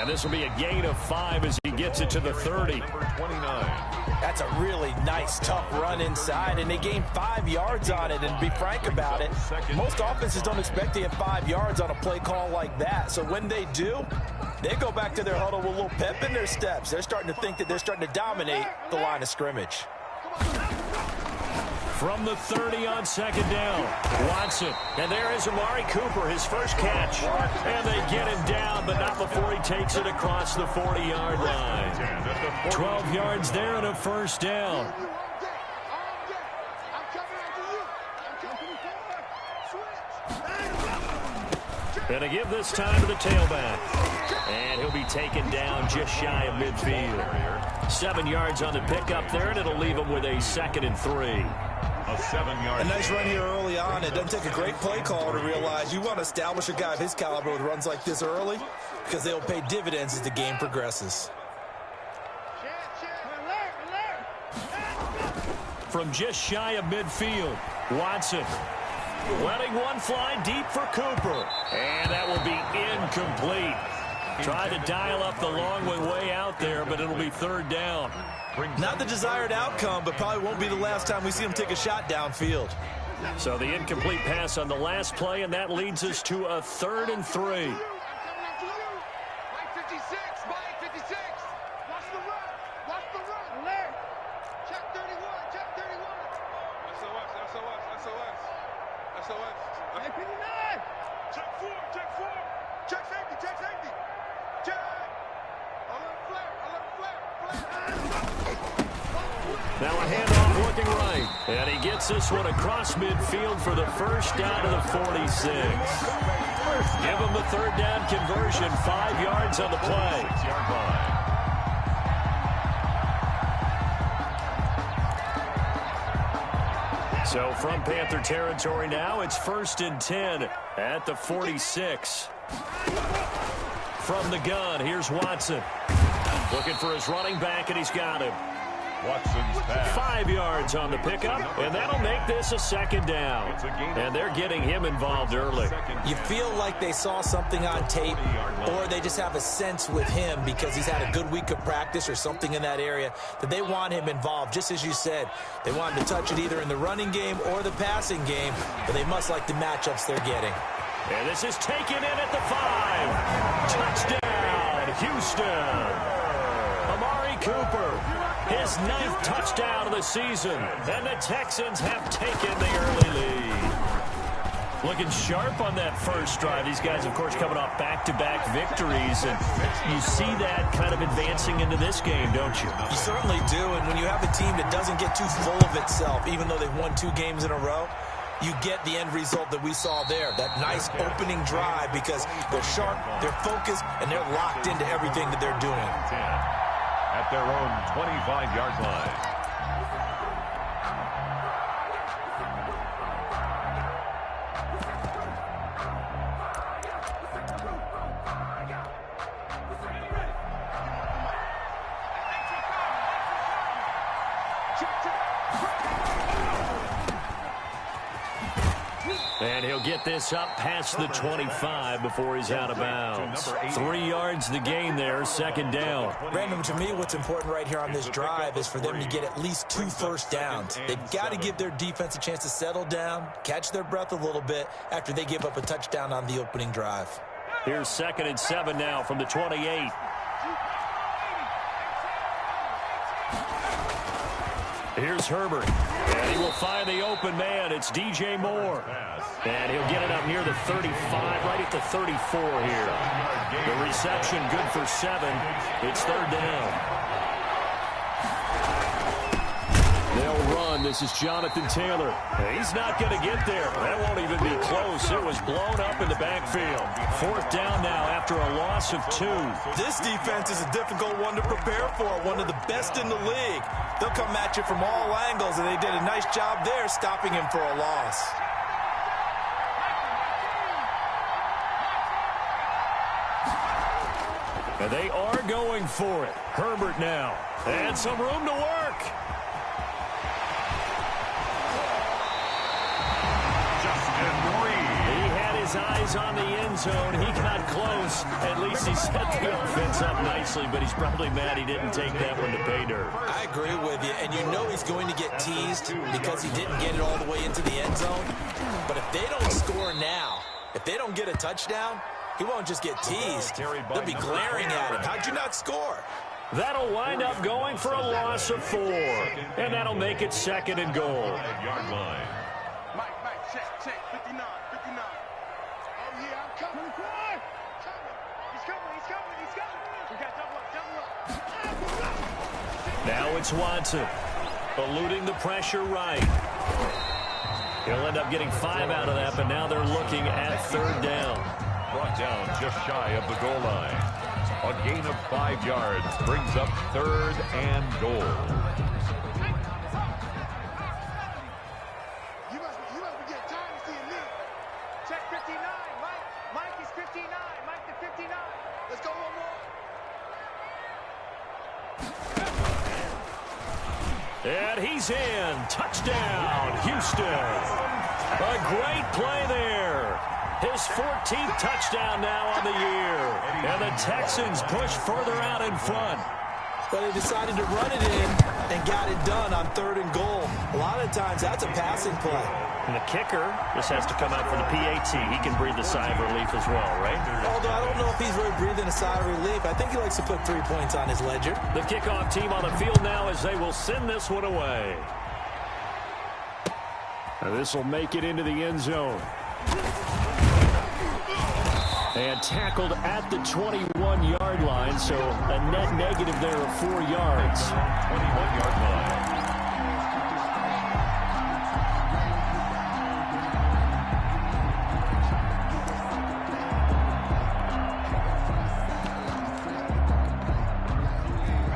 And this will be a gain of 5 as he gets it to the 30. Number 29. That's a really nice, tough run inside, and they gained 5 yards on it. And to be frank about it, most offenses don't expect to get 5 yards on a play call like that. So when they do, they go back to their huddle with a little pep in their steps. They're starting to think that they're starting to dominate the line of scrimmage. From the 30 on second down, Watson. And there is Amari Cooper, his first catch. And they get him down, but not before he takes it across the 40-yard line. 12 yards there and a first down. And to give this time to the tailback. And he'll be taken down just shy of midfield. 7 yards on the pickup there, and it'll leave him with a 2nd and 3. A 7-yard. A nice run here early on. It doesn't take a great play call to realize you want to establish a guy of his caliber with runs like this early because they'll pay dividends as the game progresses. From just shy of midfield, Watson letting one fly deep for Cooper. And that will be incomplete. Tried to dial up the long way out there, but it'll be 3rd down. Not the desired outcome, but probably won't be the last time we see him take a shot downfield. So the incomplete pass on the last play, and that leads us to a 3rd and 3. Now a handoff looking right. And he gets this one across midfield for the first down to the 46. Give him the 3rd down conversion. 5 yards on the play. 6-yard line. So from Panther territory now, it's 1st and 10 at the 46. From the gun, here's Watson. Looking for his running back, and he's got him. Watson's pass. 5 yards on the pickup, and that'll make this a 2nd down. And they're getting him involved early. You feel like they saw something on tape, or they just have a sense with him because he's had a good week of practice or something in that area that they want him involved. Just as you said, they want him to touch it either in the running game or the passing game, but they must like the matchups they're getting. And this is taken in at the 5. Touchdown, Houston. Amari Cooper, his 9th touchdown of the season, and the Texans have taken the early lead. Looking sharp on that first drive. These guys, of course, coming off back-to-back victories, and you see that kind of advancing into this game, don't you? You certainly do, and when you have a team that doesn't get too full of itself, even though they've won 2 games in a row, you get the end result that we saw there, that nice opening drive, because they're sharp, they're focused, and they're locked into everything that they're doing. At their own 25-yard line. And he'll get this up past the 25 before he's out of bounds. 3 yards the gain there, 2nd down. Brandon, to me, what's important right here on this drive is for them to get at least 2 first downs. They've got to give their defense a chance to settle down, catch their breath a little bit after they give up a touchdown on the opening drive. Here's 2nd and 7 now from the 28. Here's Herbert. And he will find the open man. It's DJ Moore. And he'll get it up near the 35, right at the 34 here. The reception good for 7. It's 3rd down. They'll run. This is Jonathan Taylor. He's not going to get there. That won't even be close. It was blown up in the backfield. 4th down now after a loss of 2. This defense is a difficult one to prepare for, one of the best in the league. They'll come at you from all angles, and they did a nice job there stopping him for a loss. And they are going for it. Herbert now. And some room to work. He had his eyes on the end end zone. He got close. At least he set the offense up nicely, but he's probably mad he didn't take that one to pay dirt. I agree with you, and you know he's going to get teased because he didn't get it all the way into the end zone. But if they don't score now, if they don't get a touchdown, he won't just get teased. They'll be glaring at him. How'd you not score? That'll wind up going for a loss of 4, and that'll make it 2nd and goal. Yard line. Mike, check, 59. Oh, yeah, I'm coming. He's coming. We got double up. Now it's Watson, eluding the pressure right. He'll end up getting 5 out of that, but now they're looking at 3rd down. Brought down just shy of the goal line. A gain of 5 yards brings up 3rd and goal. You must be getting tired of seeing me. Check 59, Mike. Mike is 59. Mike to 59. Let's go one more. And he's in. Touchdown, Houston. A great play there. His 14th touchdown now on the year. And the Texans push further out in front. But they decided to run it in and got it done on 3rd and goal. A lot of times that's a passing play. And the kicker just has to come out for the PAT. He can breathe a sigh of relief as well, right? Although I don't know if he's really breathing a sigh of relief. I think he likes to put 3 points on his ledger. The kickoff team on the field now as they will send this one away. Now this will make it into the end zone. And tackled at the 21-yard line, so a net negative there of 4 yards. 21-yard line.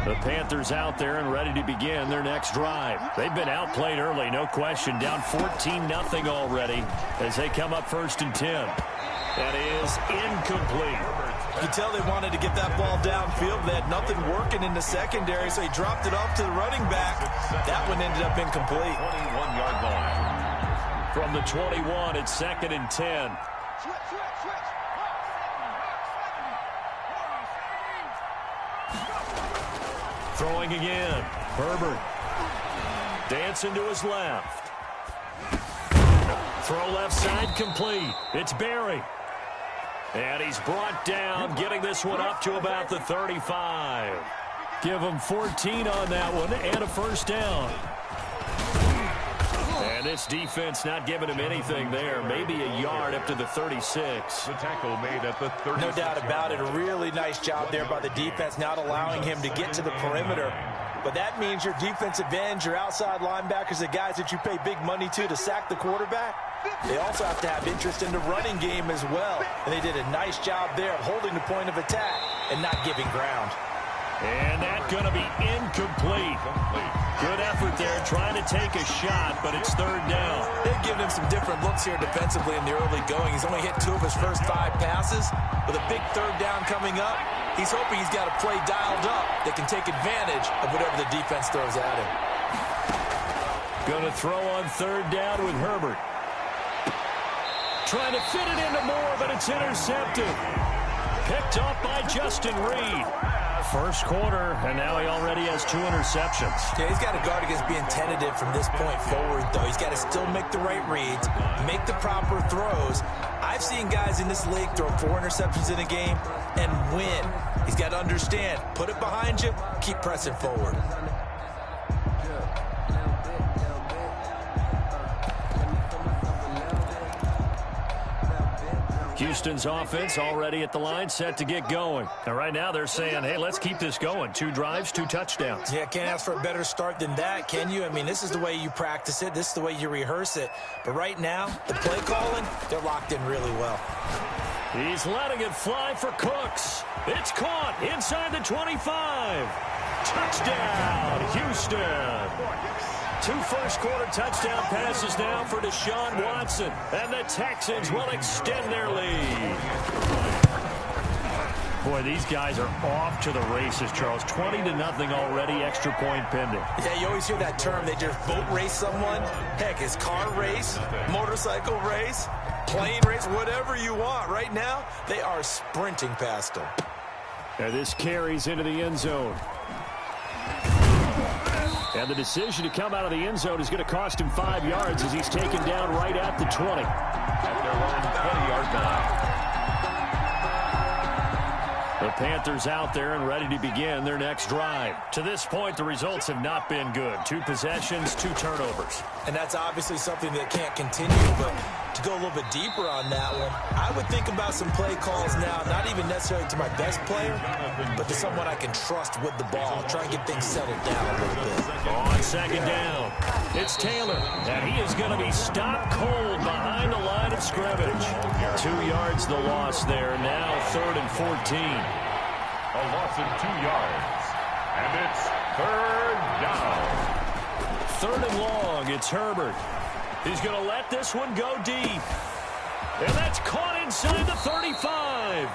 The Panthers out there and ready to begin their next drive. They've been outplayed early, no question. Down 14-0 already as they come up 1st and 10. That is incomplete. You can tell they wanted to get that ball downfield. They had nothing working in the secondary, so he dropped it off to the running back. That one ended up incomplete. 21-yard line. From the 21, it's 2nd and 10. Throwing again. Herbert. Dancing to his left. Throw left side complete. It's Barry. And he's brought down, getting this one up to about the 35. Give him 14 on that one and a 1st down. And this defense not giving him anything there. Maybe a yard up to the 36. The tackle made at the 36. No doubt about it. A really nice job there by the defense, not allowing him to get to the perimeter. But that means your defensive ends, your outside linebackers, the guys that you pay big money to sack the quarterback, they also have to have interest in the running game as well. And they did a nice job there of holding the point of attack and not giving ground. And that's going to be incomplete. Good effort there trying to take a shot, but it's 3rd down. They've given him some different looks here defensively in the early going. He's only hit 2 of his first 5 passes. With a big 3rd down coming up, he's hoping he's got a play dialed up that can take advantage of whatever the defense throws at him. Going to throw on 3rd down with Herbert. Trying to fit it into Moore, but it's intercepted. Picked up by Justin Reed. First quarter, and now he already has 2 interceptions. Yeah, he's got to guard against being tentative from this point forward, though. He's got to still make the right reads, make the proper throws. I've seen guys in this league throw 4 interceptions in a game and win. He's got to understand, put it behind you, keep pressing forward. Houston's offense already at the line, set to get going. And right now they're saying, hey, let's keep this going. 2 drives, 2 touchdowns. Yeah, can't ask for a better start than that, can you? I mean, this is the way you practice it. This is the way you rehearse it. But right now, the play calling, they're locked in really well. He's letting it fly for Cooks. It's caught inside the 25. Touchdown, Houston. 2 first-quarter touchdown passes now for Deshaun Watson. And the Texans will extend their lead. Boy, these guys are off to the races, Charles. 20-0 already, extra point pending. Yeah, you always hear that term. They just boat race someone. Heck, it's car race, motorcycle race. plane race, whatever you want. Right now, they are sprinting past him. And this carries into the end zone. And the decision to come out of the end zone is going to cost him 5 yards as he's taken down right at the 20. At their own 20-yard line. The Panthers out there and ready to begin their next drive. To this point, the results have not been good. 2 possessions, 2 turnovers. And that's obviously something that can't continue, but to go a little bit deeper on that one, I would think about some play calls now, not even necessarily to my best player, but to someone I can trust with the ball. Try and get things settled down a little bit. On second down, it's Taylor, and he is going to be stopped cold behind the line of scrimmage. 2 yards the loss there, now 3rd and 14. A loss of 2 yards. And it's 3rd down. 3rd and long, it's Herbert. He's going to let this one go deep. And that's caught inside the 35.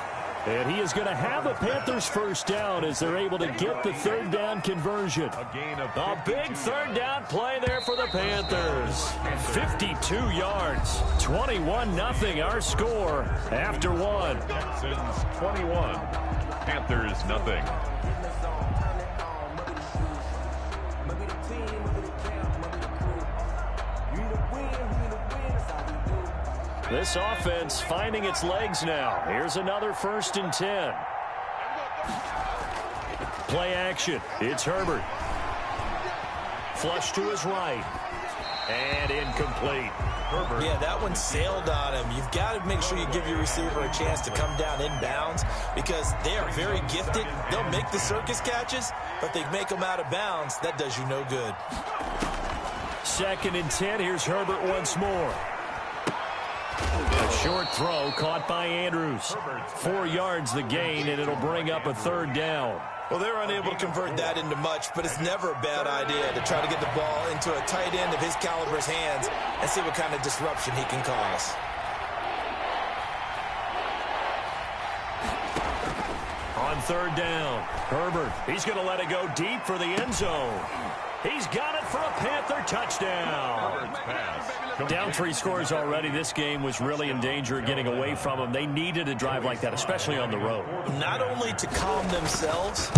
And he is going to have a Panthers first down as they're able to get the 3rd down conversion. A gain of A big 3rd down play there for the Panthers. 52 yards, 21-0 our score after 1. Texans 21, Panthers nothing. This offense finding its legs now. Here's another 1st and 10. Play action. It's Herbert. Flush to his right. And incomplete. Herbert. Yeah, that one sailed on him. You've got to make sure you give your receiver a chance to come down inbounds because they are very gifted. They'll make the circus catches, but they make them out of bounds. That does you no good. 2nd and 10. Here's Herbert once more. A short throw caught by Andrews. 4 yards the gain, and it'll bring up a 3rd down. Well, they're unable to convert that into much, but it's never a bad idea to try to get the ball into a tight end of his caliber's hands and see what kind of disruption he can cause. On 3rd down, Herbert. He's going to let it go deep for the end zone. He's got it for a Panther touchdown. Down 3 scores already. This game was really in danger of getting away from them. They needed a drive like that, especially on the road. Not only to calm themselves,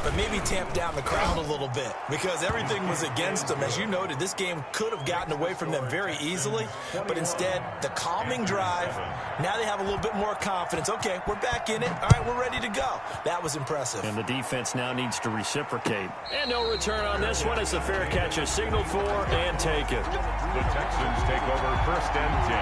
but maybe tamp down the crowd a little bit because everything was against them. As you noted, this game could have gotten away from them very easily, but instead, the calming drive, now they have a little bit more confidence. Okay, we're back in it. All right, we're ready to go. That was impressive. And the defense now needs to reciprocate. And no return on this one as the fair catch is signaled for and taken. The Texans take over 1st and 10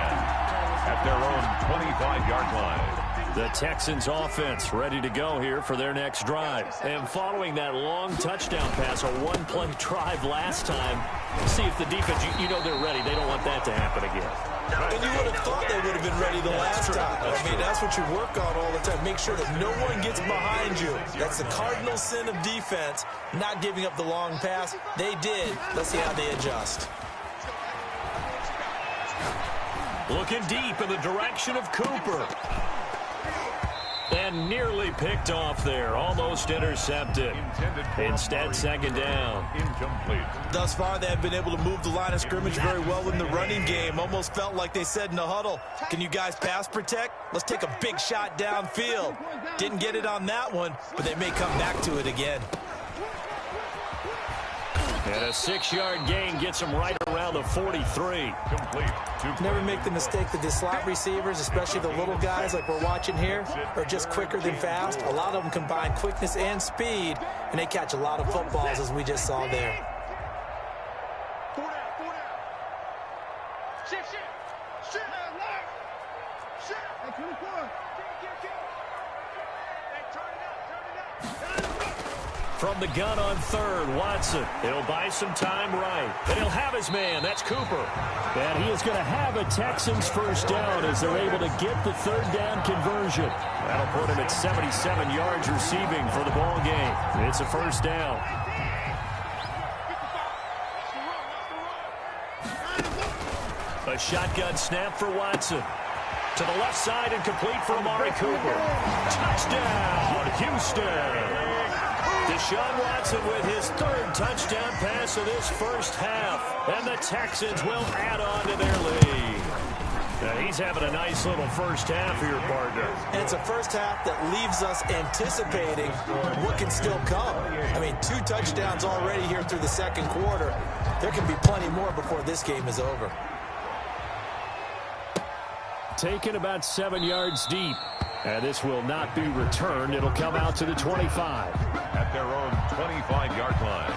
at their own 25-yard line. The Texans offense ready to go here for their next drive. And following that long touchdown pass, a 1-play drive last time, see if the defense, you know they're ready. They don't want that to happen again. And you would have thought they would have been ready the last time. I mean, that's what you work on all the time. Make sure that no one gets behind you. That's the cardinal sin of defense, not giving up the long pass. They did. Let's see how they adjust. Looking deep in the direction of Cooper. And nearly picked off there. Almost intercepted. Instead, 2nd down. Incomplete. Thus far, they have been able to move the line of scrimmage very well in the running game. Almost felt like they said in the huddle, can you guys pass protect? Let's take a big shot downfield. Didn't get it on that one, but they may come back to it again. And a 6-yard gain gets them right around the 43. Complete. Never make the mistake that the slot receivers, especially the little guys like we're watching here, are just quicker than fast. A lot of them combine quickness and speed, and they catch a lot of footballs, as we just saw there. From the gun on 3rd, Watson. He'll buy some time right. And he'll have his man. That's Cooper. And he is going to have a Texans first down as they're able to get the 3rd down conversion. That'll put him at 77 yards receiving for the ball game. It's a first down. A shotgun snap for Watson. To the left side and complete for Amari Cooper. Touchdown, Houston. Deshaun Watson with his 3rd touchdown pass of this first half. And the Texans will add on to their lead. He's having a nice little first half here, partner. And it's a first half that leaves us anticipating what can still come. I mean, 2 touchdowns already here through the second quarter. There can be plenty more before this game is over. Taken about 7 yards deep. And this will not be returned. It'll come out to the 25. At their own 25-yard line.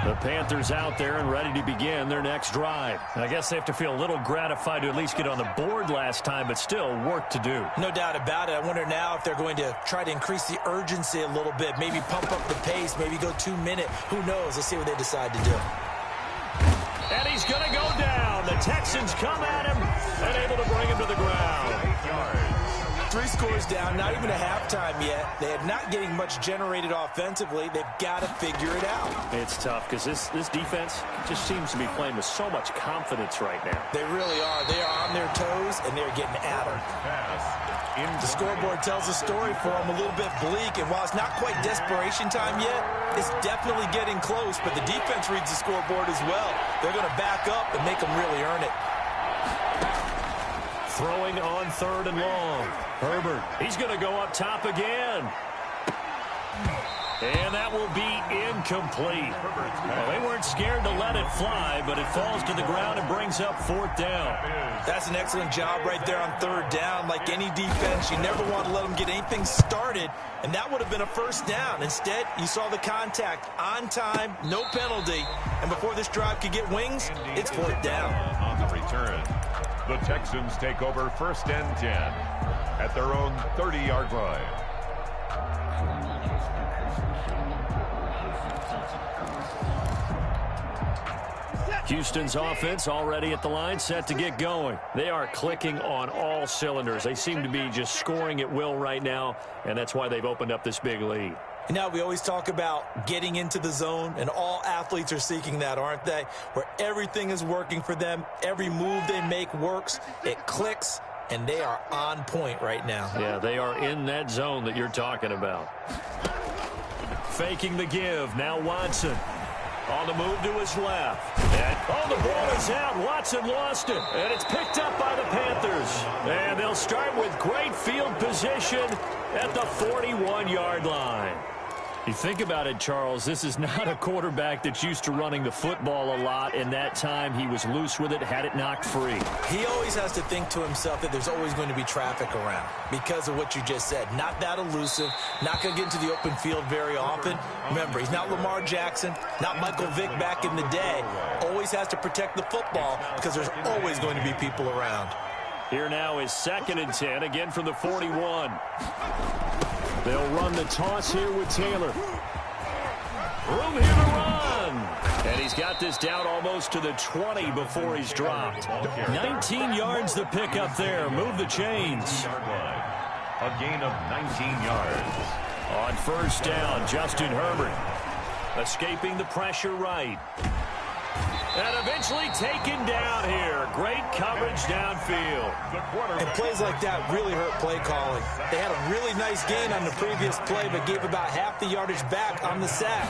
The Panthers out there and ready to begin their next drive. I guess they have to feel a little gratified to at least get on the board last time, but still work to do. No doubt about it. I wonder now if they're going to try to increase the urgency a little bit, maybe pump up the pace, maybe go 2 minute. Who knows? Let's see what they decide to do. And he's going to go down. The Texans come at him and able to bring him to the ground. 3 scores down, not even a halftime yet. They are not getting much generated offensively. They've got to figure it out. It's tough because this defense just seems to be playing with so much confidence right now. They really are. They are on their toes, and they're getting at them. The scoreboard tells a story for them, a little bit bleak, and while it's not quite desperation time yet, it's definitely getting close, but the defense reads the scoreboard as well. They're going to back up and make them really earn it. Throwing on 3rd and long. Herbert, he's going to go up top again. And that will be incomplete. Well, they weren't scared to let it fly, but it falls to the ground and brings up 4th down. That's an excellent job right there on 3rd down. Like any defense, you never want to let them get anything started, and that would have been a 1st down. Instead, you saw the contact on time, no penalty, and before this drive could get wings, it's 4th down. On the return, the Texans take over 1st and 10 at their own 30-yard line. Houston's offense already at the line, set to get going. They are clicking on all cylinders. They seem to be just scoring at will right now, and that's why they've opened up this big lead. Now, we always talk about getting into the zone, and all athletes are seeking that, aren't they? Where everything is working for them, every move they make works, it clicks, and they are on point right now. Yeah, they are in that zone that you're talking about. Faking the give, now Watson. On the move to his left. And, the ball is out. Watson lost it. And it's picked up by the Panthers. And they'll start with great field position at the 41-yard line. You think about it, Charles, this is not a quarterback that's used to running the football a lot. In that time, he was loose with it, had it knocked free. He always has to think to himself that there's always going to be traffic around because of what you just said. Not that elusive, not going to get into the open field very often. Remember, he's not Lamar Jackson, not Michael Vick back in the day. Always has to protect the football because there's always going to be people around. Here now is 2nd and 10, again from the 41. They'll run the toss here with Taylor. Room here to run. And he's got this down almost to the 20 before he's dropped. 19 yards the pick up there. Move the chains. A gain of 19 yards. On 1st down, Justin Herbert. Escaping the pressure right. And eventually taken down here. Great coverage downfield. And plays like that really hurt play calling. They had a really nice gain on the previous play, but gave about half the yardage back on the sack.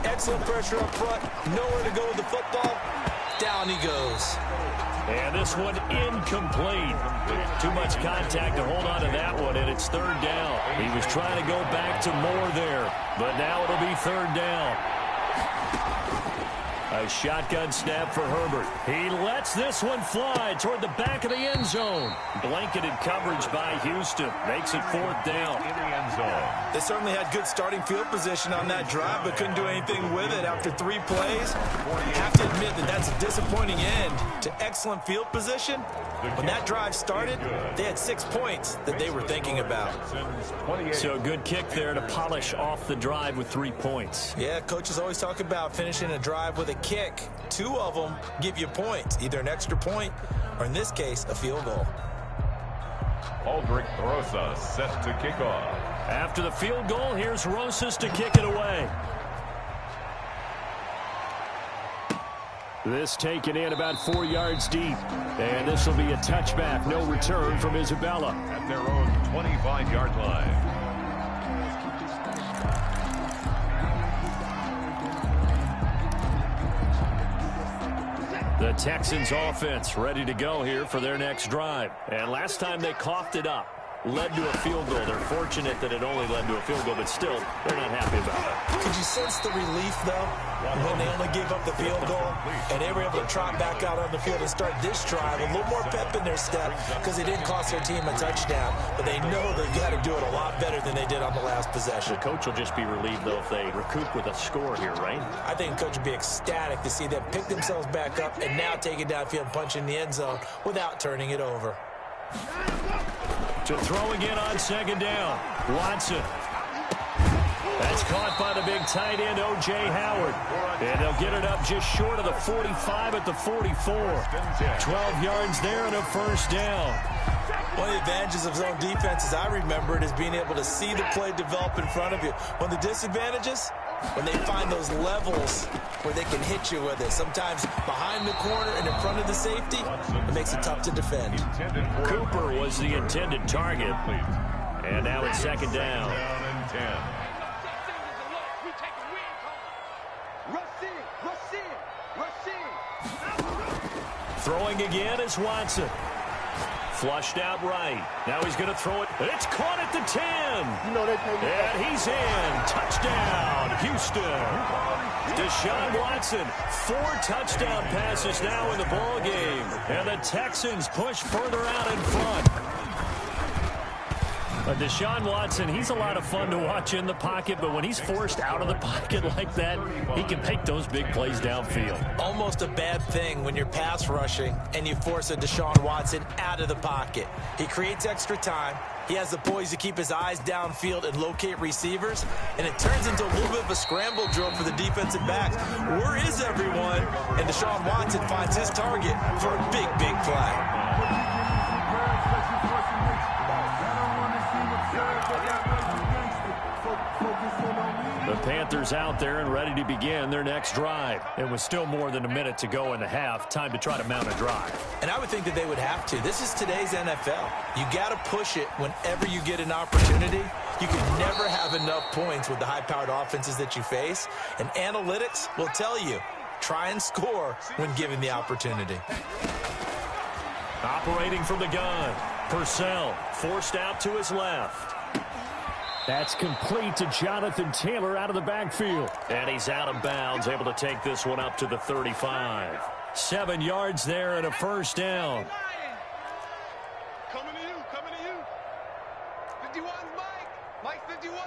Excellent pressure up front. Nowhere to go with the football. Down he goes. And this one incomplete. Too much contact to hold on to that one, and it's 3rd down. He was trying to go back to more there, but now it'll be 3rd down. A shotgun snap for Herbert. He lets this one fly toward the back of the end zone. Blanketed coverage by Houston. Makes it 4th down. In the end zone. They certainly had good starting field position on that drive, but couldn't do anything with it after 3 plays. You have to admit that that's a disappointing end to excellent field position. When that drive started, they had 6 points that they were thinking about. So good kick there to polish off the drive with 3 points. Yeah, coaches always talk about finishing a drive with a kick. 2 of them give you points, either an extra point or, in this case, a field goal. Aldrich Rosas set to kick off. After the field goal, here's Rosas to kick it away. This taken in about 4 yards deep. And this will be a touchback. No return from Isabella. At their own 25-yard line. The Texans offense ready to go here for their next drive. And last time they coughed it up, led to a field goal. They're fortunate that it only led to a field goal, but still, they're not happy about it. Could you sense the relief, though, when they only gave up the field goal and they were able to trot back out on the field and start this drive a little more pep in their step because it didn't cost their team a touchdown, but they know they've got to do it a lot better than they did on the last possession. The coach will just be relieved, though, if they recoup with a score here, right? I think the coach would be ecstatic to see them pick themselves back up and now take it downfield and punch in the end zone without turning it over. To throw again on second down. Watson. That's caught by the big tight end, O.J. Howard. And they'll get it up just short of the 45 at the 44. 12 yards there and a first down. One of the advantages of zone defense, as I remember it, is being able to see the play develop in front of you. One of the disadvantages, when they find those levels where they can hit you with it, sometimes behind the corner and in front of the safety, it makes it tough to defend. Cooper was the intended target. And now it's second down. Throwing again is Watson. Flushed out right. Now he's going to throw it. It's caught at the 10. And he's in. Touchdown, Houston. Deshaun Watson, 4 touchdown passes now in the ball game. And the Texans push further out in front. Deshaun Watson, he's a lot of fun to watch in the pocket, but when he's forced out of the pocket like that, he can make those big plays downfield. Almost a bad thing when you're pass rushing and you force a Deshaun Watson out of the pocket. He creates extra time. He has the poise to keep his eyes downfield and locate receivers, and it turns into a little bit of a scramble drill for the defensive backs. Where is everyone? And Deshaun Watson finds his target for a big, big play. The Panthers out there and ready to begin their next drive. It was still more than a minute to go in the half. Time to try to mount a drive. And I would think that they would have to. This is today's NFL. You got to push it whenever you get an opportunity. You can never have enough points with the high-powered offenses that you face. And analytics will tell you, try and score when given the opportunity. Operating from the gun. Purcell forced out to his left. That's complete to Jonathan Taylor out of the backfield. And he's out of bounds, able to take this one up to the 35. 7 yards there and a first down. Coming to you, coming to you. 51, Mike. Mike 51.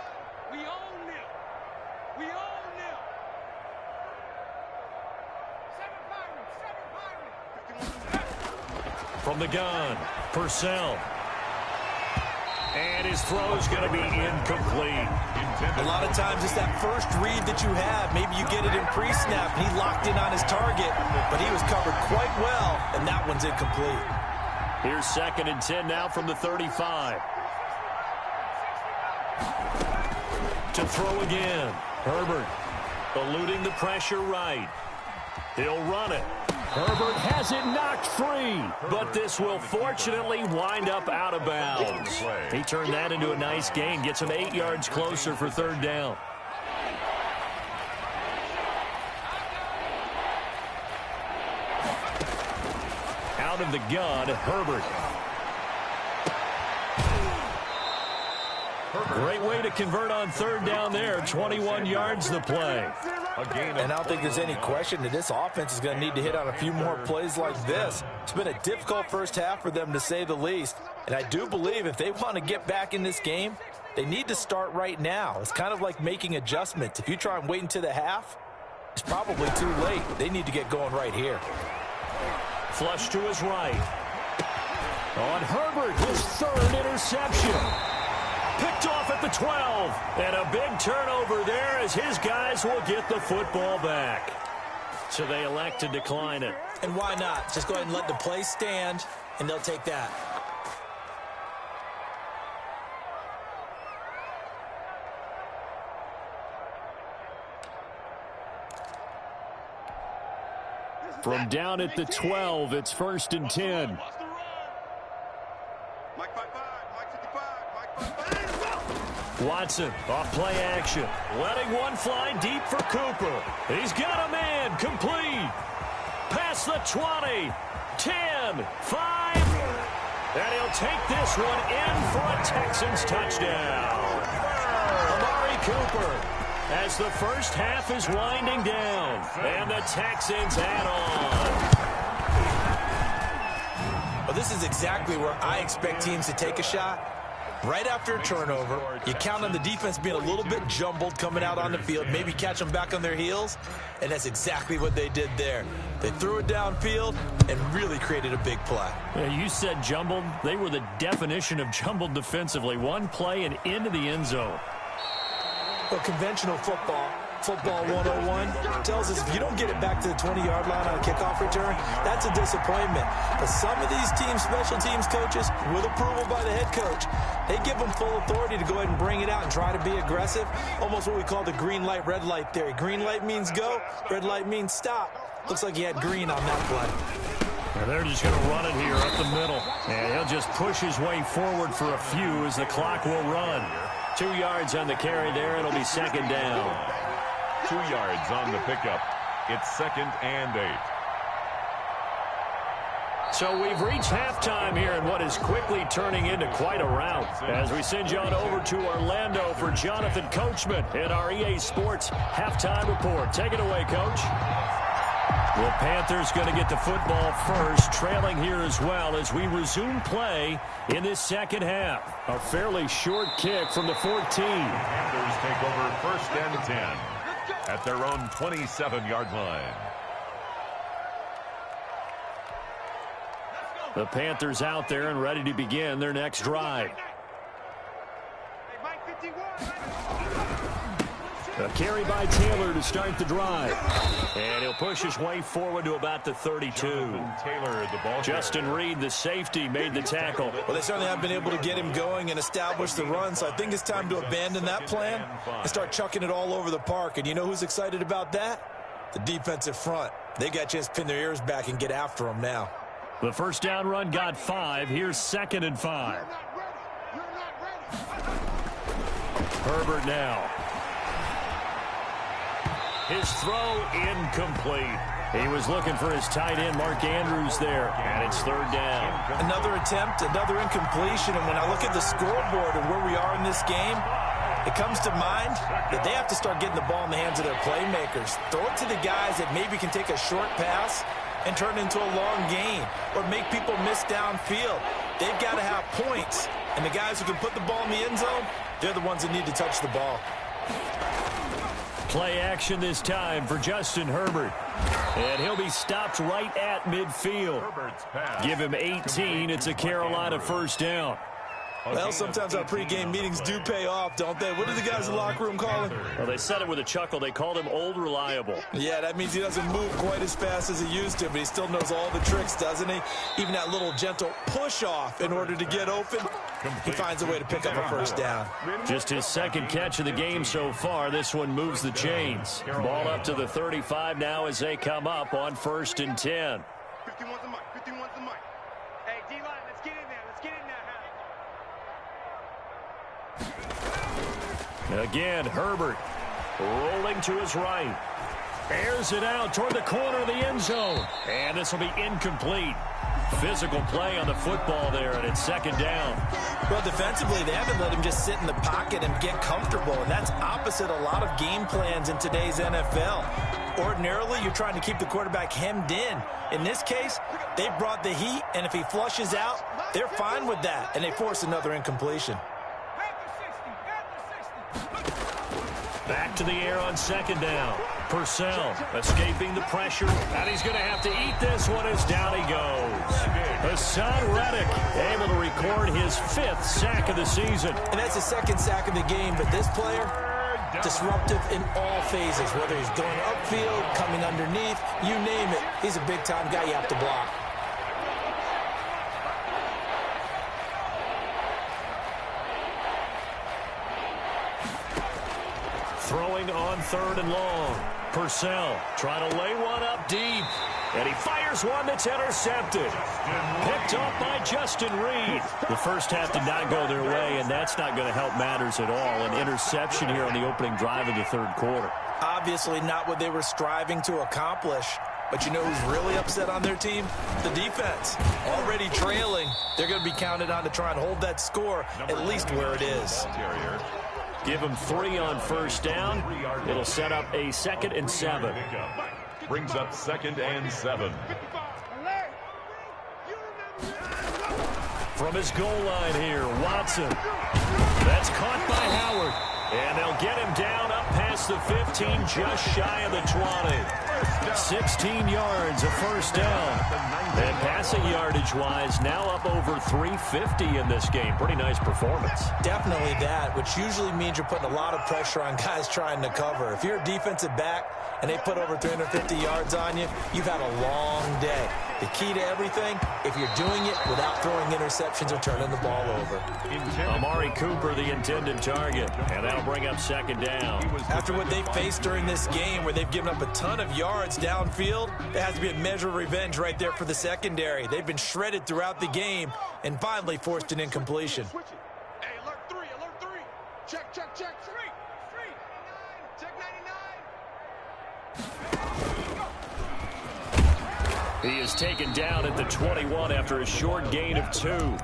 We own them. We own them. 7-5. From the gun, Purcell. And his throw is going to be incomplete. A lot of times it's that first read that you have. Maybe you get it in pre-snap, and he locked in on his target, but he was covered quite well, and that one's incomplete. Here's 2nd and 10 now from the 35. To throw again. Herbert eluding the pressure right. He'll run it. Herbert has it knocked free, but this will fortunately wind up out of bounds. He turned that into a nice gain, gets him 8 yards closer for third down. Out of the gun, Herbert. Great way to convert on third down there. 21 yards the play. And I don't think there's any question that this offense is going to need to hit on a few more plays like this. It's been a difficult first half for them, to say the least. And I do believe if they want to get back in this game, they need to start right now. It's kind of like making adjustments. If you try and wait until the half, it's probably too late. They need to get going right here. Flush to his right. On Herbert, his 3rd interception. Picked off at the 12. And a big turnover there as his guys will get the football back. So they elect to decline it. And why not? Just go ahead and let the play stand, and they'll take that. From down at the 12, it's 1st and 10. Watson off play action. Letting one fly deep for Cooper. He's got a man. Complete. Past the 20. 10. 5. And he'll take this one in for a Texans touchdown. Amari Cooper as the first half is winding down. And the Texans add on. Well, this is exactly where I expect teams to take a shot. Right after a turnover, you count on the defense being a little bit jumbled coming out on the field, maybe catch them back on their heels, and that's exactly what they did there. They threw it downfield and really created a big play. Yeah, you said jumbled. They were the definition of jumbled defensively. One play and into the end zone. Well, conventional football 101, tells us if you don't get it back to the 20-yard line on a kickoff return, that's a disappointment. But some of these teams, special teams coaches, with approval by the head coach, they give them full authority to go ahead and bring it out and try to be aggressive. Almost what we call the green light, red light theory. Green light means go, red light means stop. Looks like he had green on that play. And they're just going to run it here up the middle. And he'll just push his way forward for a few as the clock will run. 2 yards on the carry there. It'll be 2nd down. 2 yards on the pickup. It's 2nd and 8. So we've reached halftime here in what is quickly turning into quite a rout. As we send you on over to Orlando for Jonathan Coachman in our EA Sports Halftime Report. Take it away, Coach. Well, Panthers going to get the football first, trailing here as well as we resume play in this second half. A fairly short kick from the 14. Panthers take over 1st and 10 at their own 27-yard line. The Panthers out there and ready to begin their next drive. A carry by Taylor to start the drive. And he'll push his way forward to about the 32. Taylor, the ball Justin Reed, the safety, made the tackle. Well, they certainly have been able to get him going and establish the run, so I think it's time to abandon that plan and start chucking it all over the park. And you know who's excited about that? The defensive front. They got a chance to pin their ears back and get after him now. The first down run got 5. Here's 2nd and 5. Herbert now. His throw incomplete. He was looking for his tight end, Mark Andrews, there, and it's 3rd down. Another attempt, another incompletion, and when I look at the scoreboard and where we are in this game, it comes to mind that they have to start getting the ball in the hands of their playmakers. Throw it to the guys that maybe can take a short pass and turn it into a long gain or make people miss downfield. They've got to have points, and the guys who can put the ball in the end zone, they're the ones that need to touch the ball. Play action this time for Justin Herbert. And he'll be stopped right at midfield. Give him 18. It's a Carolina first down. Well, sometimes our pregame meetings do pay off, don't they? What do the guys in the locker room call him? Well, they said it with a chuckle. They called him Old Reliable. Yeah, that means he doesn't move quite as fast as he used to, but he still knows all the tricks, doesn't he? Even that little gentle push-off in order to get open, he finds a way to pick up a first down. Just his 2nd catch of the game so far. This one moves the chains. Ball up to the 35 now as they come up on 1st and 10. 51's the mic. 51's the mic. Hey, D-line, let's get in there. Let's get in there, Again, Herbert rolling to his right. Airs it out toward the corner of the end zone. And this will be incomplete. Physical play on the football there, and it's 2nd down. Well, defensively, they haven't let him just sit in the pocket and get comfortable, and that's opposite a lot of game plans in today's NFL. Ordinarily, you're trying to keep the quarterback hemmed in. In this case, they brought the heat, and if he flushes out, they're fine with that, and they force another incompletion. Back to the air on 2nd down. Purcell escaping the pressure, and he's going to have to eat this one as down he goes. Hassan Reddick able to record his 5th sack of the season. And that's his 2nd sack of the game, but this player, disruptive in all phases, whether he's going upfield, coming underneath, you name it. He's a big-time guy you have to block. Throwing on 3rd and long. Purcell trying to lay one up deep. And he fires one that's intercepted. Picked off by Justin Reed. The first half did not go their way, and that's not going to help matters at all. An interception here on the opening drive of the third quarter. Obviously not what they were striving to accomplish. But you know who's really upset on their team? The defense. Already trailing. They're going to be counted on to try and hold that score at least where it is. Give them 3 on first down. It'll set up a 2nd and 7. Brings up 2nd and 7. From his goal line here, Watson. That's caught by Howard. And they'll get him down up past the 15, just shy of the 20. 16 yards, a first down. And passing yardage-wise, now up over 350 in this game. Pretty nice performance. Definitely that, which usually means you're putting a lot of pressure on guys trying to cover. If you're a defensive back and they put over 350 yards on you, you've had a long day. The key to everything, if you're doing it without throwing interceptions or turning the ball over. Amari Cooper, the intended target, and that'll bring up 2nd down. After what they faced during this game where they've given up a ton of yards downfield, there has to be a measure of revenge right there for the secondary. They've been shredded throughout the game and finally forced an incompletion. Hey, alert 3, alert 3. Check, check, check. 3, 99. Check 99. He is taken down at the 21 after a short gain of 2.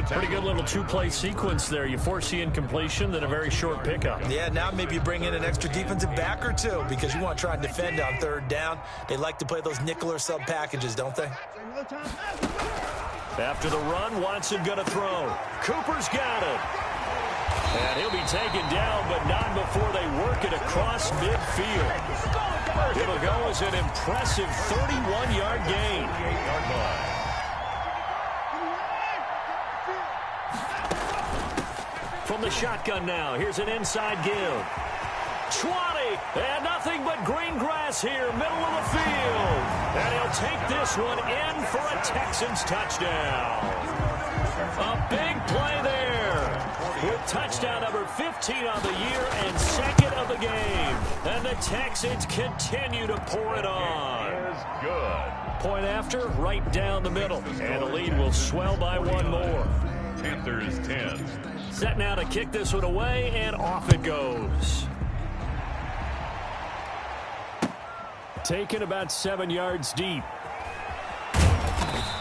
Pretty good little 2-play sequence there. You force the incompletion, then a very short pickup. Yeah, now maybe you bring in an extra defensive back or 2 because you want to try and defend on 3rd down. They like to play those nickel or sub packages, don't they? After the run, Watson going to throw. Cooper's got it. And he'll be taken down, but not before they work it across midfield. It'll go as an impressive 31-yard gain. From the shotgun now, here's an inside give. 20, and nothing but green grass here, middle of the field. And he'll take this one in for a Texans touchdown. A big play there. With touchdown number 15 on the year and 2nd of the game. And the Texans continue to pour it on. Is good. Point after, right down the middle. And the lead will swell by 1 more. Panthers 10. Set now to kick this one away, and off it goes. Taken about 7 yards deep.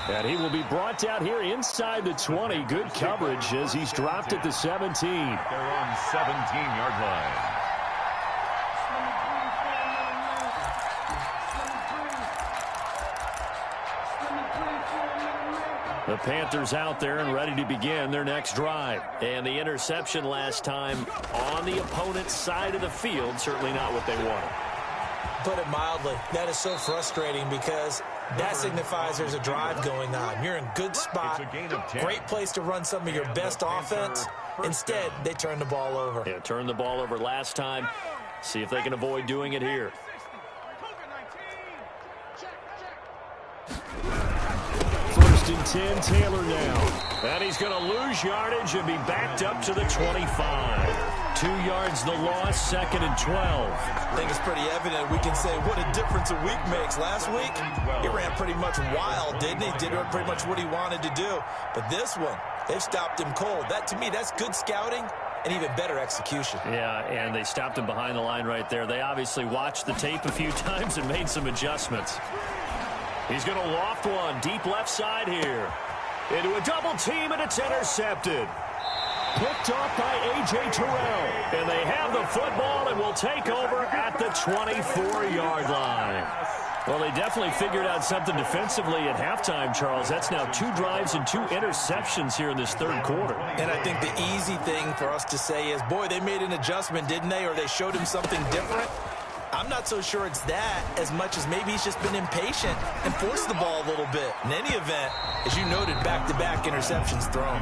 And he will be brought down here inside the 20. Good coverage as he's dropped at the 17. They're on 17-yard line. The Panthers out there and ready to begin their next drive. And the interception last time on the opponent's side of the field, certainly not what they wanted. Put it mildly, that is so frustrating because that signifies there's a drive going on. You're in good spot, great place to run some of your best offense. Instead, they turn the ball over. Yeah, turned the ball over last time. See if they can avoid doing it here. First and 10, Taylor now. And he's going to lose yardage and be backed up to the 25. 2 yards the loss, 2nd and 12. I think it's pretty evident. We can say what a difference a week makes. Last week, he ran pretty much wild, didn't he? Did pretty much what he wanted to do. But this one, they've stopped him cold. That, to me, that's good scouting and even better execution. Yeah, and they stopped him behind the line right there. They obviously watched the tape a few times and made some adjustments. He's going to loft one deep left side here. Into a double team, and it's intercepted. Picked off by A.J. Terrell. And they have the football and will take over at the 24-yard line. Well, they definitely figured out something defensively at halftime, Charles. That's now 2 drives and 2 interceptions here in this third quarter. And I think the easy thing for us to say is, boy, they made an adjustment, didn't they? Or they showed him something different. I'm not so sure it's that as much as maybe he's just been impatient and forced the ball a little bit. In any event, as you noted, back-to-back interceptions thrown.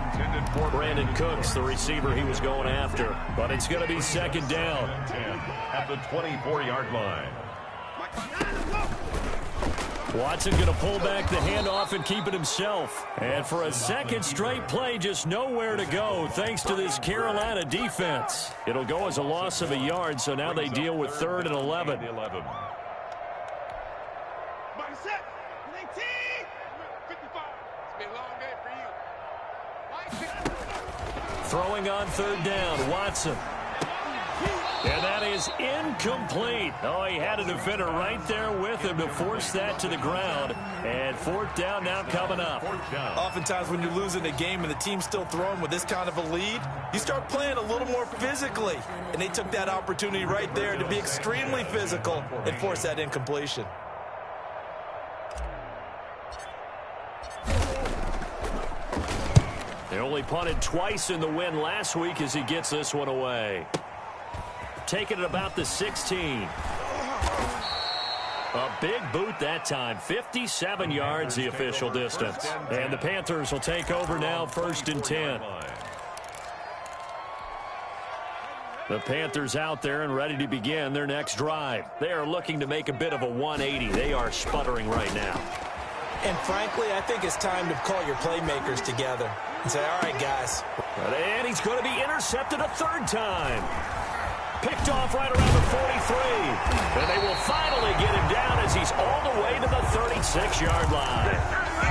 Brandon Cooks, the receiver he was going after. But it's going to be 2nd down. At the 24-yard line. Watson going to pull back the handoff and keep it himself. And for a second straight play, just nowhere to go thanks to this Carolina defense. It'll go as a loss of a yard, so now they deal with 3rd and 11. Throwing on third down, Watson. And that is incomplete. Oh, he had a defender right there with him to force that to the ground. And fourth down now coming up. Oftentimes when you're losing a game and the team's still throwing with this kind of a lead, you start playing a little more physically. And they took that opportunity right there to be extremely physical and force that incompletion. They only punted twice in the win last week as he gets this one away. Taking it about the 16. A big boot that time. 57 yards the official distance. And the Panthers will take over now, 1st and 10. The Panthers out there and ready to begin their next drive. They are looking to make a bit of a 180. They are sputtering right now. And frankly, I think it's time to call your playmakers together and say, all right, guys. And he's going to be intercepted a third time. Picked off right around the 43. And they will finally get him down as he's all the way to the 36-yard line.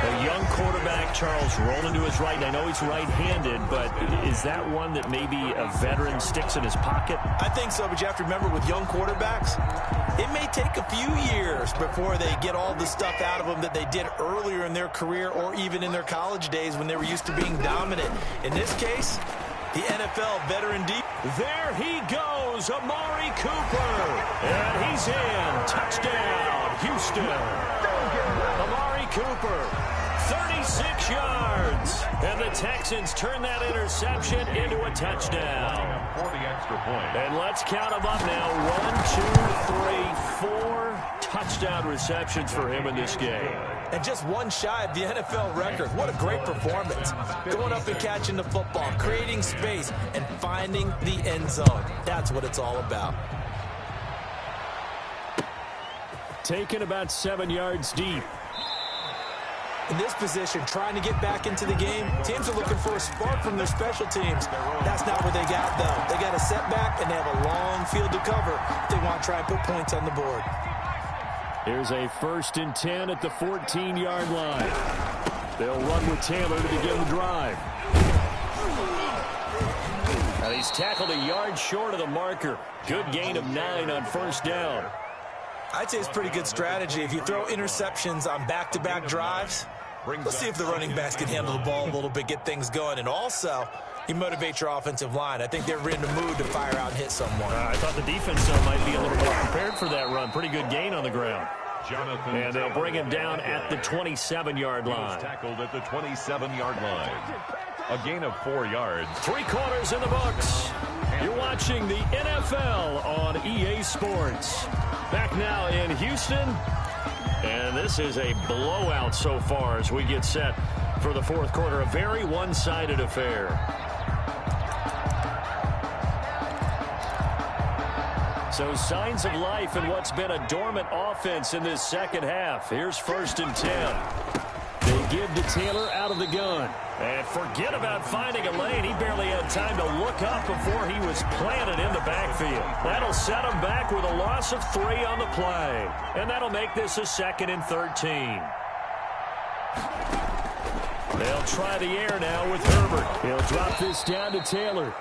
A young quarterback, Charles, rolling to his right. And I know he's right-handed, but is that one that maybe a veteran sticks in his pocket? I think so, but you have to remember with young quarterbacks, it may take a few years before they get all the stuff out of them that they did earlier in their career or even in their college days when they were used to being dominant. In this case, the NFL veteran deep. There he goes, Amari Cooper. And he's in. Touchdown, Houston. Amari Cooper, 36 yards. And the Texans turn that interception into a touchdown. For the extra point. And let's count them up now. 1, 2, 3, 4 touchdown receptions for him in this game. And just one shy of the NFL record. What a great performance. Going up and catching the football, creating space, and finding the end zone. That's what it's all about. Taken about 7 yards deep. In this position, trying to get back into the game, teams are looking for a spark from their special teams. That's not what they got, though. They got a setback, and they have a long field to cover if they want to try and put points on the board. Here's a 1st and 10 at the 14-yard line. They'll run with Taylor to begin the drive. And he's tackled a yard short of the marker. Good gain of 9 on 1st down. I'd say it's pretty good strategy. If you throw interceptions on back-to-back drives, let's see if the running backs can handle the ball a little bit, get things going. And also, you motivate your offensive line. I think they're in the mood to fire out and hit someone. I thought the defense might be a little more prepared for that run. Pretty good gain on the ground. And they'll bring him down at the 27-yard line. Tackled at the 27-yard line. A gain of 4 yards. 3 quarters in the books. You're watching the NFL on EA Sports. Back now in Houston. And this is a blowout so far as we get set for the 4th quarter. A very one-sided affair. So signs of life in what's been a dormant offense in this second half. Here's 1st and 10. They give to Taylor out of the gun. And forget about finding a lane. He barely had time to look up before he was planted in the backfield. That'll set him back with a loss of 3 on the play. And that'll make this a 2nd and 13. They'll try the air now with Herbert. He'll drop this down to Taylor.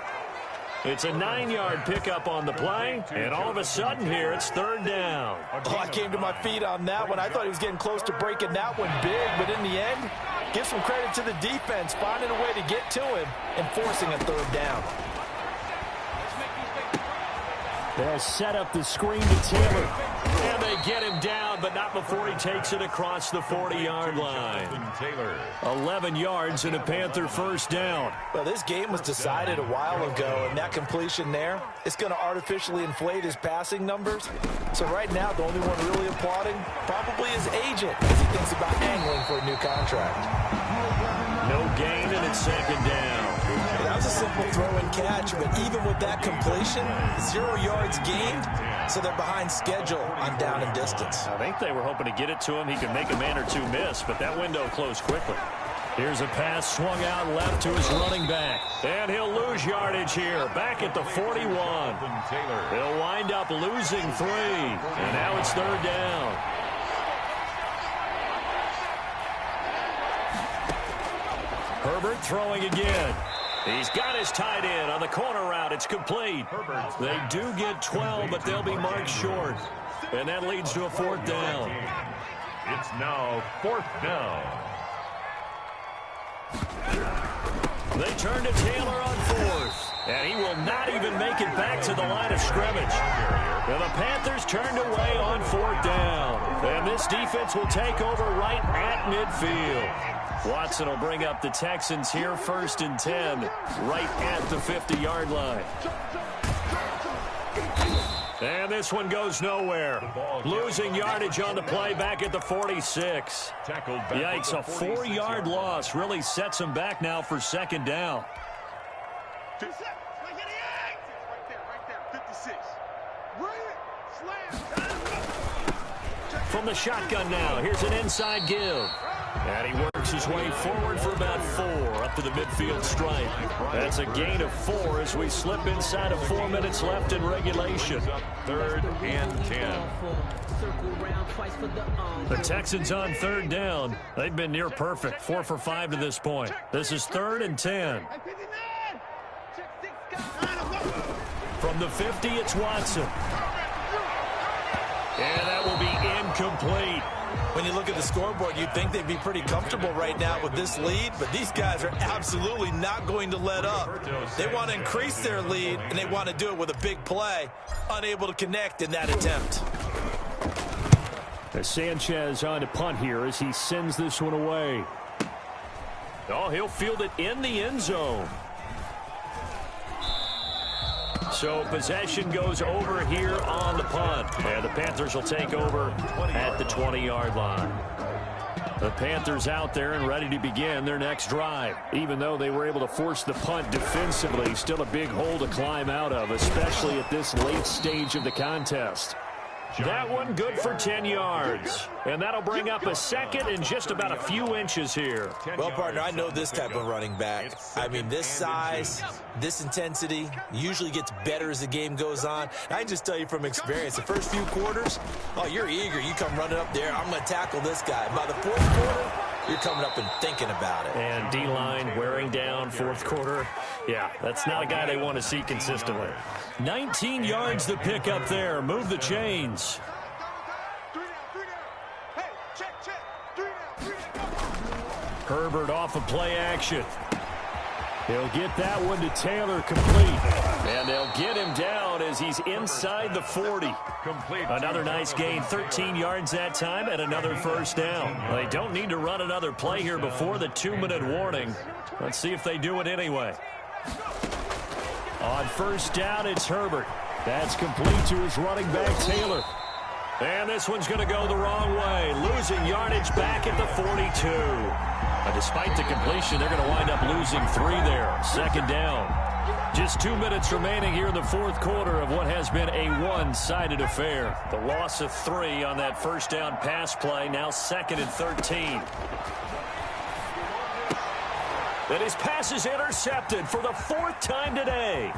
It's a 9-yard pickup on the play, and all of a sudden here, it's 3rd down. Oh, I came to my feet on that one. I thought he was getting close to breaking that one big, but in the end, give some credit to the defense, finding a way to get to him and forcing a 3rd down. They'll set up the screen to Taylor. And they get him down, but not before he takes it across the 40-yard line. 11 yards and a Panther 1st down. Well, this game was decided a while ago, and that completion there, it's going to artificially inflate his passing numbers. So right now, the only one really applauding probably his agent as he thinks about angling for a new contract. No gain, and it's 2nd down. That was a simple throw and catch, but even with that completion, 0 yards gained, so they're behind schedule on down and distance. I think they were hoping to get it to him. He could make a man or two miss, but that window closed quickly. Here's a pass swung out left to his running back. And he'll lose yardage here, back at the 41. He'll wind up losing 3, and now it's 3rd down. Herbert throwing again. He's got his tight end on the corner route. It's complete. They do get 12, but they'll be marked short. And that leads to a 4th down. It's now 4th down. They turn to Taylor on 4th. And he will not even make it back to the line of scrimmage. And the Panthers turned away on 4th down. And this defense will take over right at midfield. Watson will bring up the Texans here, 1st and 10, right at the 50-yard line. And this one goes nowhere. Losing yardage on the play back at the 46. Yikes, a 4-yard loss really sets them back now for 2nd down. From the shotgun now, here's an inside give. And he works his way forward for about 4 up to the midfield stripe. That's a gain of 4 as we slip inside of 4 minutes left in regulation. 3rd and 10. The Texans on 3rd down. They've been near perfect, 4 for 5 to this point. This is 3rd and 10. From the 50, it's Watson. And that will be incomplete. When you look at the scoreboard, you'd think they'd be pretty comfortable right now with this lead, but these guys are absolutely not going to let up. They want to increase their lead, and they want to do it with a big play. Unable to connect in that attempt. As Sanchez on to punt here as he sends this one away. Oh, he'll field it in the end zone. So possession goes over here on the punt. And the Panthers will take over at the 20-yard line. The Panthers out there and ready to begin their next drive. Even though they were able to force the punt defensively, still a big hole to climb out of, especially at this late stage of the contest. That one good for 10 yards. And that'll bring up a 2nd and just about a few inches here. Well, partner, I know this type of running back. I mean, this size, this intensity usually gets better as the game goes on. I can just tell you from experience, the first few quarters, oh, you're eager. You come running up there. I'm going to tackle this guy. By the 4th quarter, you're coming up and thinking about it. And D-line wearing down 4th quarter. Yeah, that's not a guy they want to see consistently. 19 yards to pick up there. Move the chains. Herbert off of play action. He'll get that one to Taylor complete. And they'll get him down as he's inside the 40. Another nice gain, 13 yards that time, and another 1st down. They don't need to run another play here before the 2-minute warning. Let's see if they do it anyway. On 1st down, it's Herbert. That's complete to his running back, Taylor. And this one's going to go the wrong way. Losing yardage back at the 42. Despite the completion, they're going to wind up losing 3 there. 2nd down. Just 2 minutes remaining here in the 4th quarter of what has been a one-sided affair. The loss of 3 on that 1st down pass play. Now 2nd and 13. And his pass is intercepted for the 4th time today.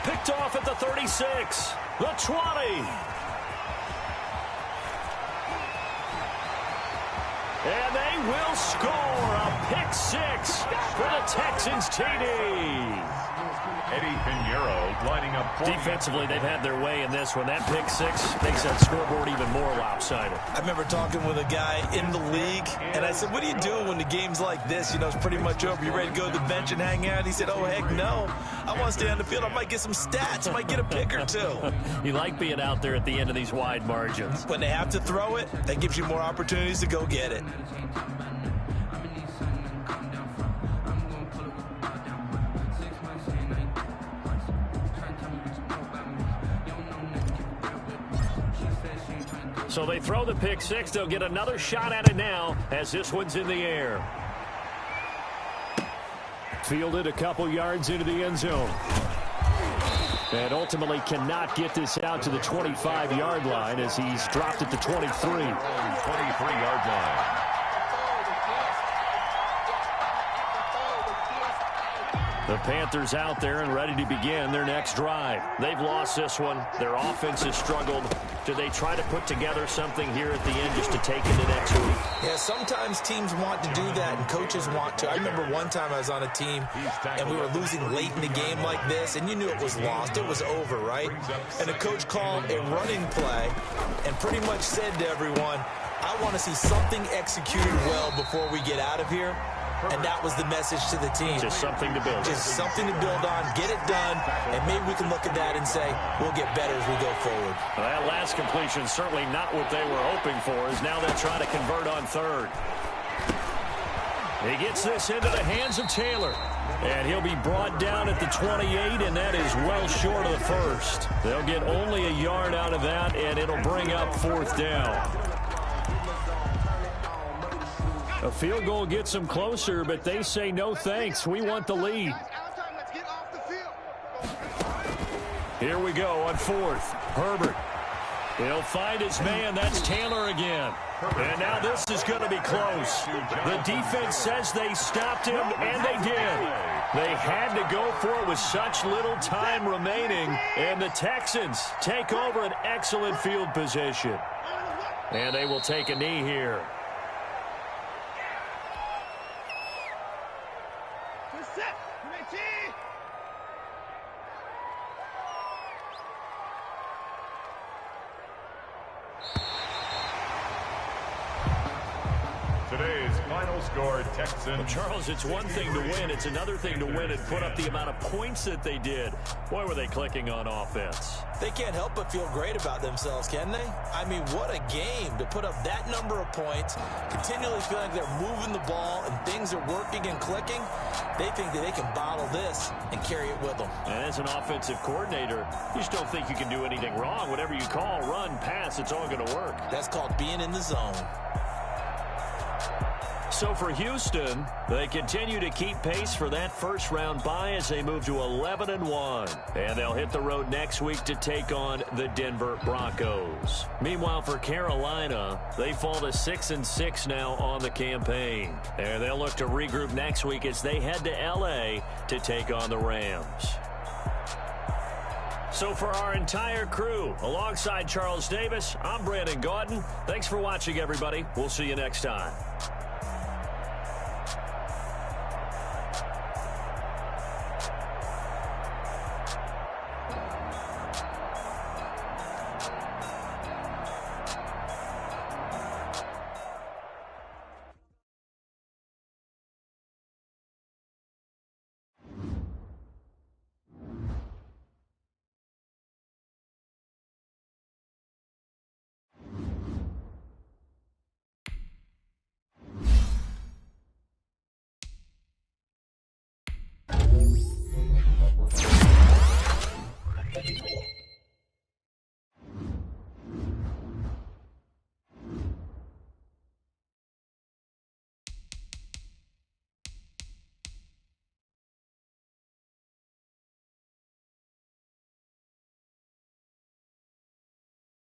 Picked off at the 36, the 20. And they will score a pick 6 for the Texans TD. Eddie Pinheiro lining up. Defensively, they've had their way in this one. That pick 6 makes that scoreboard even more lopsided. I remember talking with a guy in the league, and I said, what do you do when the game's like this? You know, it's pretty much over. You ready to go to the bench and hang out? He said, oh, heck no. I want to stay on the field. I might get some stats. I might get a pick or 2. You like being out there at the end of these wide margins. When they have to throw it, that gives you more opportunities to go get it. So they throw the pick 6. They'll get another shot at it now as this one's in the air. Fielded a couple yards into the end zone. And ultimately cannot get this out to the 25-yard line as he's dropped at the 23. 23-yard line. The Panthers out there and ready to begin their next drive. They've lost this one. Their offense has struggled. Do they try to put together something here at the end just to take into next week? Yeah, sometimes teams want to do that and coaches want to. I remember one time I was on a team and we were losing late in the game like this, and you knew it was lost. It was over, right? And the coach called a running play and pretty much said to everyone, I want to see something executed well before we get out of here. And that was the message to the team. Just something to build. Just something to build on, get it done, and maybe we can look at that and say, we'll get better as we go forward. Well, that last completion, certainly not what they were hoping for, as now they're trying to convert on third. He gets this into the hands of Taylor. And he'll be brought down at the 28, and that is well short of the first. They'll get only a yard out of that, and it'll bring up fourth down. A field goal gets them closer, but they say no thanks. We want the lead. Here we go on fourth. Herbert. He'll find his man. That's Taylor again. And now this is going to be close. The defense says they stopped him, and they did. They had to go for it with such little time remaining, and the Texans take over an excellent field position. And they will take a knee here. Today's final score, Texans. Well, Charles, it's one thing to win. It's another thing to win and put up the amount of points that they did. Boy, were they clicking on offense. They can't help but feel great about themselves, can they? I mean, what a game to put up that number of points, continually feeling like they're moving the ball and things are working and clicking. They think that they can bottle this and carry it with them. And as an offensive coordinator, you just don't think you can do anything wrong. Whatever you call, run, pass, it's all going to work. That's called being in the zone. So for Houston, they continue to keep pace for that first-round bye as they move to 11-1. And they'll hit the road next week to take on the Denver Broncos. Meanwhile, for Carolina, they fall to 6-6 now on the campaign. And they'll look to regroup next week as they head to L.A. to take on the Rams. So for our entire crew, alongside Charles Davis, I'm Brandon Gaudin. Thanks for watching, everybody. We'll see you next time.